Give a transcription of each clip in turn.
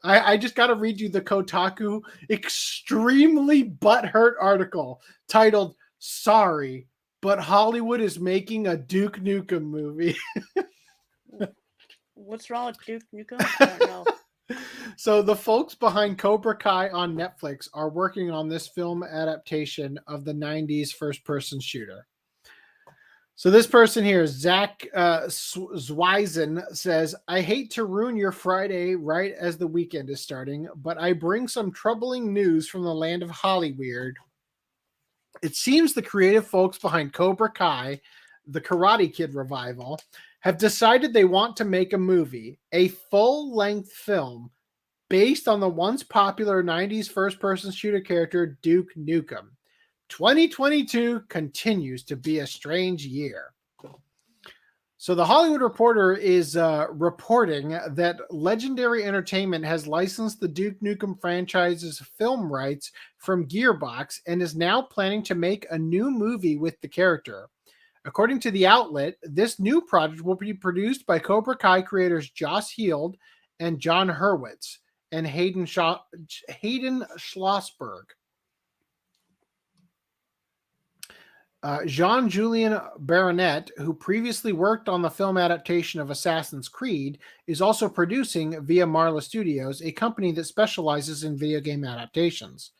I just got to read you the Kotaku extremely butthurt article titled "Sorry, but Hollywood is making a Duke Nukem movie." What's wrong with Duke Nukem? I don't know. So the folks behind Cobra Kai on Netflix are working on this film adaptation of the 90s first-person shooter. So this person here, Zach Zwizen, says, I hate to ruin your Friday right as the weekend is starting, but I bring some troubling news from the land of Hollyweird. It seems the creative folks behind Cobra Kai, the Karate Kid revival, have decided they want to make a movie, a full-length film, based on the once popular 90s first-person shooter character Duke Nukem. 2022 continues to be a strange year. So the Hollywood Reporter is reporting that Legendary Entertainment has licensed the Duke Nukem franchise's film rights from Gearbox and is now planning to make a new movie with the character. According to the outlet, this new project will be produced by Cobra Kai creators Joss Heald and John Hurwitz and Hayden Schlossberg. Jean-Julien Baronet, who previously worked on the film adaptation of Assassin's Creed, is also producing via Marla Studios, a company that specializes in video game adaptations.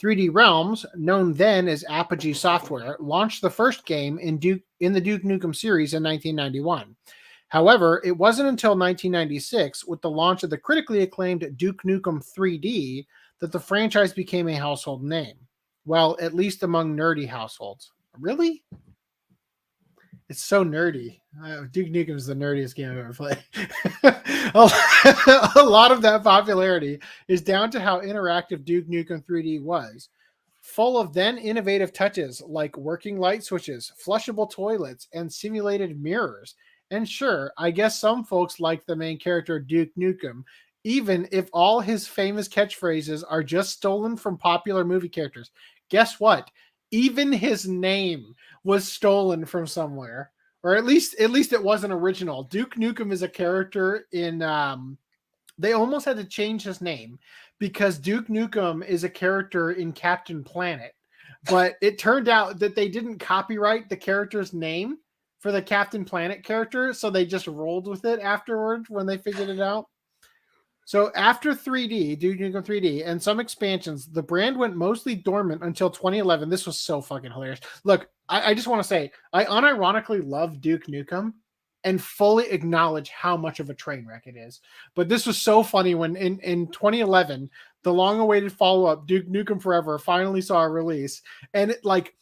3D Realms, known then as Apogee Software, launched the first game in the Duke Nukem series in 1991. However, it wasn't until 1996, with the launch of the critically acclaimed Duke Nukem 3D, that the franchise became a household name. Well, at least among nerdy households. Really? It's so nerdy. Duke Nukem is the nerdiest game I've ever played. A lot of that popularity is down to how interactive Duke Nukem 3D was. Full of then innovative touches like working light switches, flushable toilets, and simulated mirrors. And sure, I guess some folks like the main character Duke Nukem, even if all his famous catchphrases are just stolen from popular movie characters. Guess what? Even his name was stolen from somewhere, or at least it wasn't original. Duke Nukem is a character in. They almost had to change his name because Duke Nukem is a character in Captain Planet, but it turned out that they didn't copyright the character's name for the Captain Planet character, so they just rolled with it afterwards when they figured it out. So after 3D, Duke Nukem 3D, and some expansions, the brand went mostly dormant until 2011. This was so fucking hilarious. Look, I just want to say, I unironically love Duke Nukem and fully acknowledge how much of a train wreck it is. But this was so funny when in 2011, the long-awaited follow-up, Duke Nukem Forever, finally saw a release. And it, like,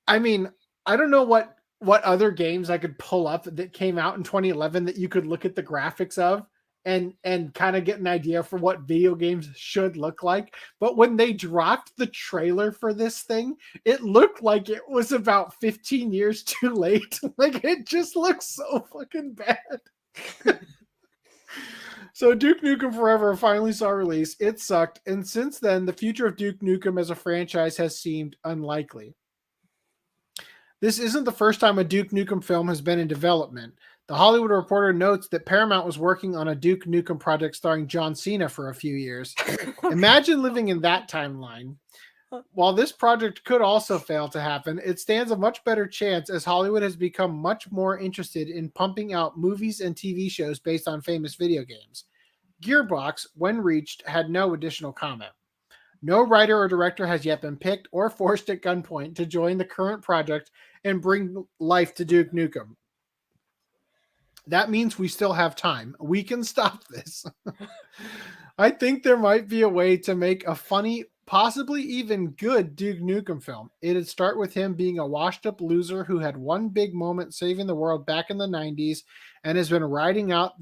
I mean, I don't know what other games I could pull up that came out in 2011 that you could look at the graphics of and kind of get an idea for what video games should look like. But when they dropped the trailer for this thing, it looked like it was about 15 years too late. Like, it just looks so fucking bad. So Duke Nukem Forever finally saw release. It sucked. And since then, the future of Duke Nukem as a franchise has seemed unlikely. This isn't the first time a Duke Nukem film has been in development. The Hollywood Reporter notes that Paramount was working on a Duke Nukem project starring John Cena for a few years. Imagine living in that timeline. While this project could also fail to happen, it stands a much better chance as Hollywood has become much more interested in pumping out movies and TV shows based on famous video games. Gearbox, when reached, had no additional comment. No writer or director has yet been picked or forced at gunpoint to join the current project and bring life to Duke Nukem. That means we still have time. We can stop this. I think there might be a way to make a funny, possibly even good Duke Nukem film. It'd start with him being a washed-up loser who had one big moment saving the world back in the 90s and has been riding out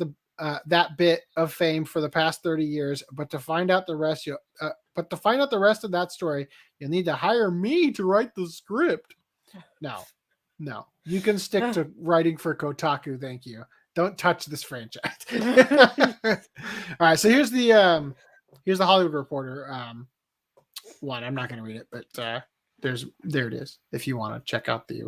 that bit of fame for the past 30 years. But to find out the rest, of that story, you'll need to hire me to write the script. No. You can stick to writing for Kotaku, thank you. Don't touch this franchise. All right, so here's the Hollywood Reporter one. I'm not going to read it, but there it is if you want to check out the